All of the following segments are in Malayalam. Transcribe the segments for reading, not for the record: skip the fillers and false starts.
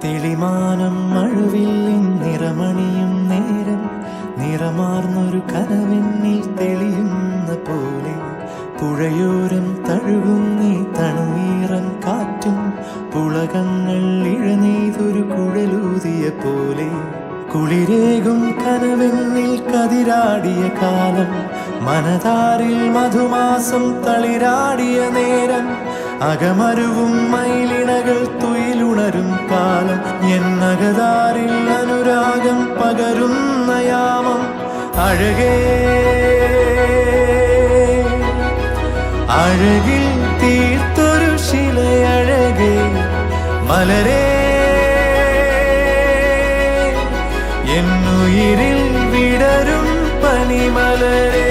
തെളിമാനം മഴവില്ലിൻ നിറമണിയും നേരം നിറമാർന്നൊരു കനവെന്നിൽ തെളിയുന്ന പോലെ പുഴയോരം തഴുകുന്നീ തണുനീറൻ കാറ്റും പുളകങ്ങൾ ഇഴനെയ്തൊരു കുഴലൂതിയ പോലെ കുളിരേകും കനവെന്നിൽ കതിരാടിയ കാലം മനതാരിൽ മധുമാസം തളിരാടിയ നേരം അകമരുവും മയിലിണകൾ തുയിലുണരും കാലം എന്നകതാരിൽ അനുരാഗം പകരുന്ന യാമം അഴകേ അഴകിൽ തീർത്തൊരു ശിലയഴകേ മലരേ എന്നുയിരിൽ വിടരും പനിമലരേ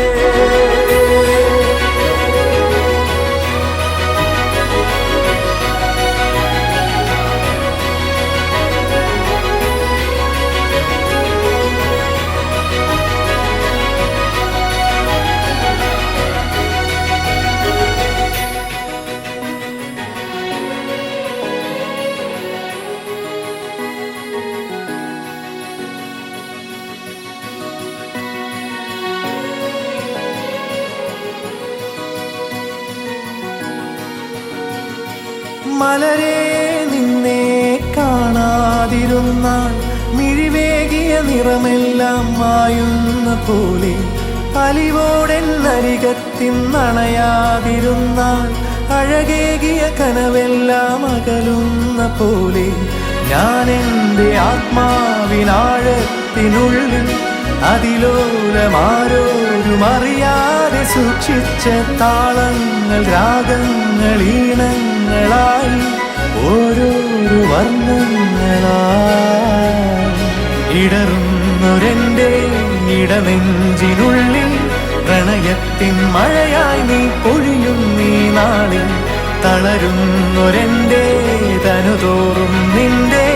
മലരേ നിന്നെ കാണാതിരുന്നാൽ മിഴിവേകിയ നിറമെല്ലാം മായുന്ന പോലെ അലിവോടെന്നരികത്തിന്നണയാതിരുന്നാൽ അഴകേകിയ കനവെല്ലാം അകലുന്ന പോലെ ഞാൻ എൻ്റെ ആത്മാവിനാഴത്തിനുള്ളിൽ അതിലോലമാരോരും അറിയാതെ സൂക്ഷിച്ച താളങ്ങൾ രാഗങ്ങൾ ഈണങ്ങളായി ഓരോരോ വർണ്ണങ്ങളായി ഇടറുന്നൊരെൻ്റെ ഇടനെഞ്ചിനുള്ളിൽ പ്രണയത്തിൻ മഴയായി നീ പൊഴിയും നീ നാളിൽ തളരുന്നൊരെൻ്റെ തനുതോറും നിന്റെ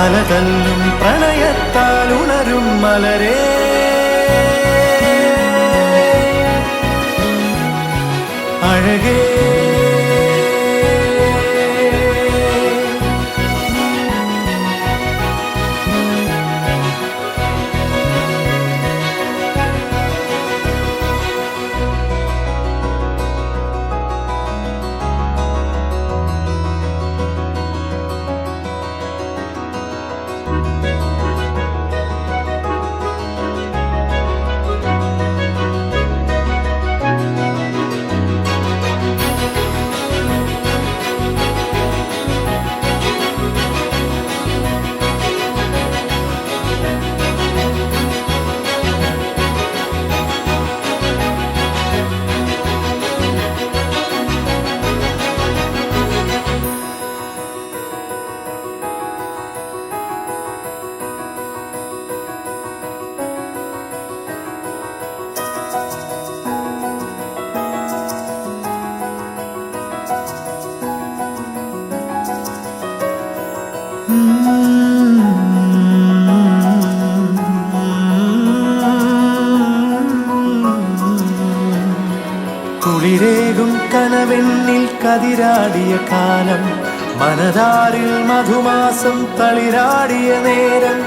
അലതല്ലും പ്രണയത്താൽ ഉണരും മലരേ അഴകേ കുളിരേകും കനവെന്നിൽ കതിരാടിയ കാലം മനതാരിൽ മധുമാസം തളിരാടിയ നേരം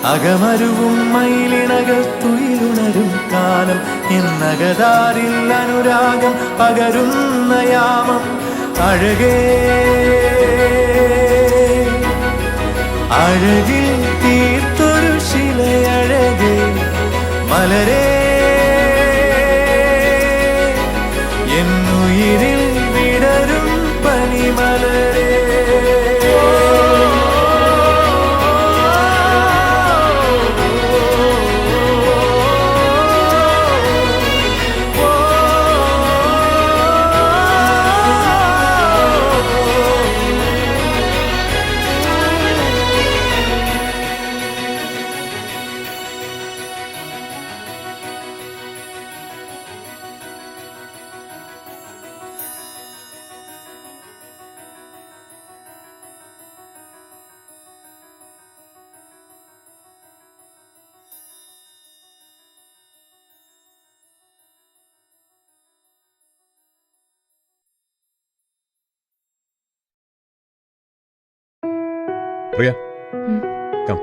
അകമരുവും മയിലിണകൾ തുയിലുണരും കാലം എന്നകതാരിൽ അനുരാഗം പകരുന്ന യാമം അഴകേ അഴകിൽ തീർത്തൊരു ശിലയഴകേ മലരേ എന്നുയിരിൽ വിടരും പനിമലരേ പ്രിയ, കം.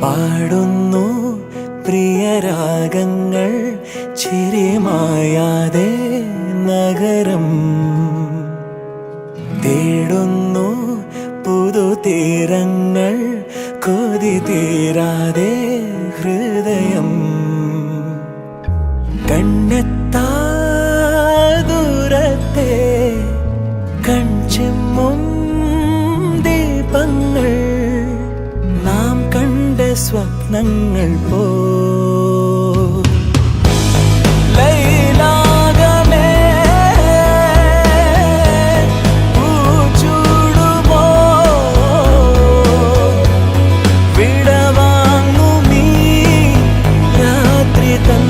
പാടുന്നു പ്രിയരാഗങ്ങൾ ചിരിമായാതെ നഗരം തേടുന്നു പുതുതീരങ്ങൾ കൊതി തീരാതെ ഹൃദയം കണ്ണെത്താ ദൂരത്തെ കൺചിമ്മും ദീപങ്ങൾ നാം കണ്ട സ്വപ്നങ്ങൾ പോ ലൈലാകമേ പൂച്ചൂടുമോ വിടവാങ്ങുമീ രാത്രി തൻ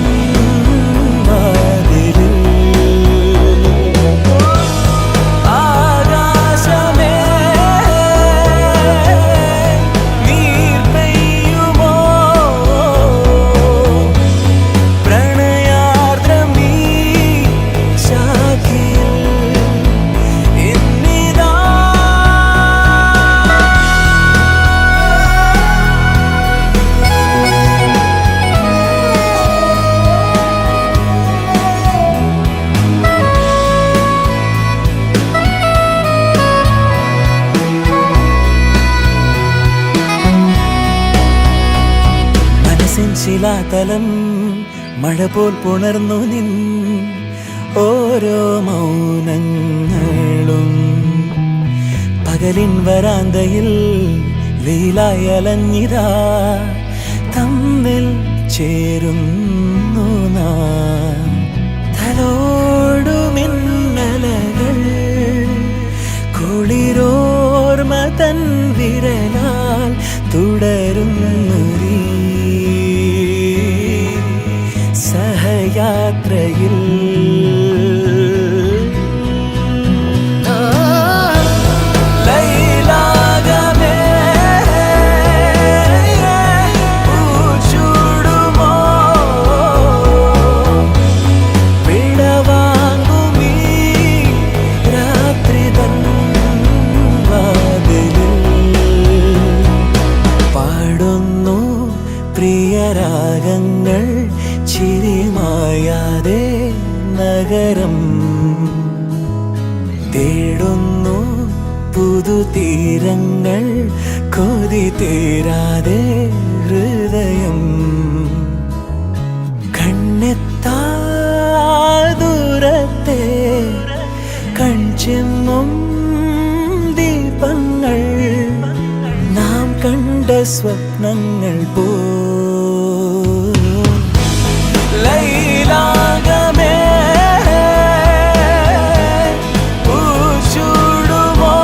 വാതിലിൽ ആകാശമേ നീർ പെയ്യുമോ പ്രണയാർദ്രമീ ശാഖിയിൽ ഇന്നിതാ മനസ്സിൻ ശിലാതലം മഴ പോൽ പുണർന്നു നിൻ ഓരോ മൗനങ്ങളും പകലിൻ വരാന്തയിൽ വെയിലായി അലഞ്ഞിതാ തമ്മിൽ ചേരുന്നു നാം തലോടുമിന്നലകൾ കുളിരോർമ തൻ വിരലാൽ തുടരുന്നു സഹയാത്രയിൽ ലൈലാകമേ പൂച്ചൂടുമോ വിടവാങ്ങുമീ രാത്രി തൻ വാതിലിൽ പാടുന്നു പ്രിയരാഗങ്ങൾ ചിരിമായാതെ നഗരം തേടുന്നു പുതുതീരങ്ങൾ കൊതി തീരാതെ ഹൃദയം കണ്ണെത്താ ദൂരത്തെ കൺചിമ്മും ദീപങ്ങൾ നാം കണ്ട സ്വപ്നങ്ങൾ പോ ലൈലാകമേ പൂച്ചൂടുമോ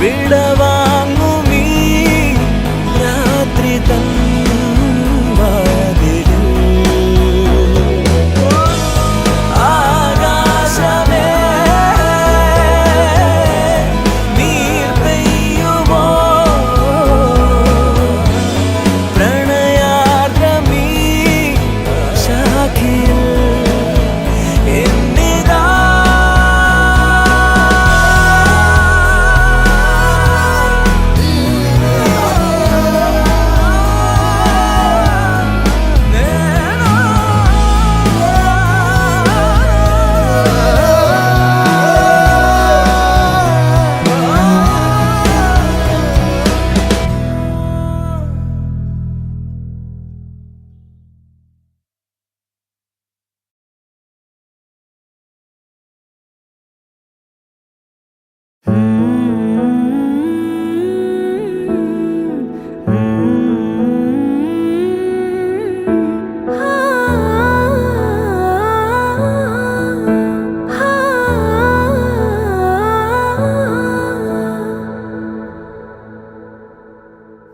വിടവാങ്ങുമീ രാത്രി തൻ വാതിലിൽ ആകാശമേ നീർ പെയ്യുമോ പ്രണയാർദ്രമീ ശാഖിയിൽ എന്നിതാ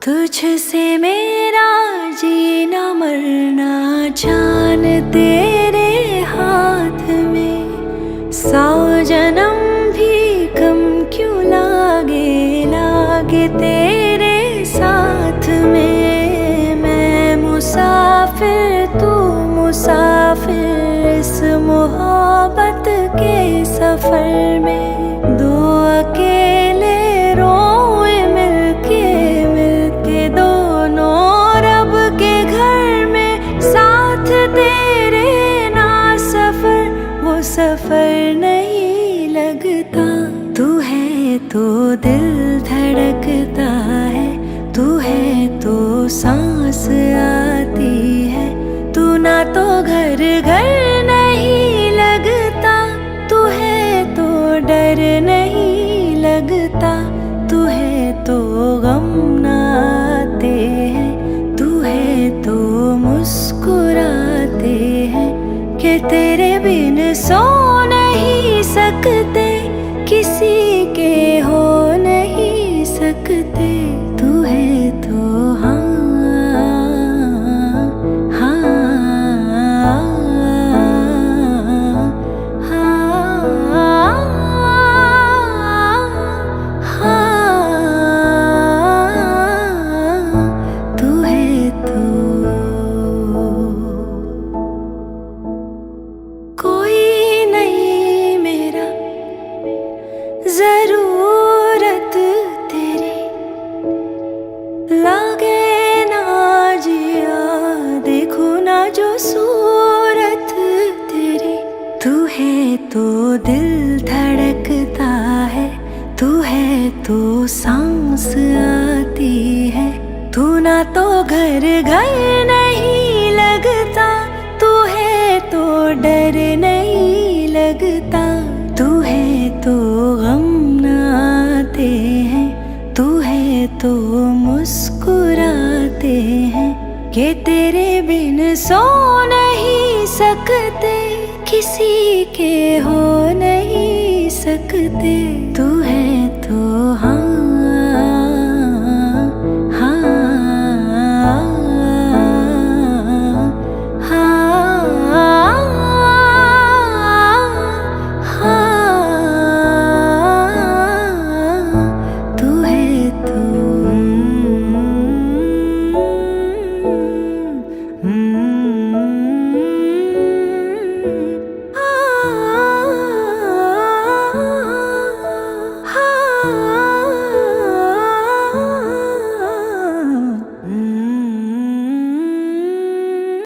तुझसे मेरा जीना मरना जान तेरे हाथ में 100 जन्म भी कम क्यों लागे तेरे साथ में मैं मुसाफिर तू मुसाफिर इस मोहब्बत के सफर में दो अकेले रोए मिलके मिलके दोनों रब के घर में साथ तेरे ना सफर वो सफर नहीं लगता। तू है तो दिल धड़कता है, तू है तो सांस आती है, तू ना तो घर घर नहीं लगता, तू है तो डर नहीं लगता, तू है तो गम ना आते हैं, तू है तो मुस्कुराते हैं कि तेरे बिन सो नहीं सकते, किसी के हो नहीं सकते। तू है तो जरूरत तेरी लागे ना जिया देखो ना जो सूरत तेरी। तू है तो दिल धड़कता है, तू है तो सांस आती है, तू ना तो घर घर नहीं लगता, तू है तो डर नहीं लगता, तू है तो गम ना आते हैं, तू है तो मुस्कुराते हैं कि तेरे बिन सो नहीं सकते, किसी के हो नहीं सकते। तू है तो हाँ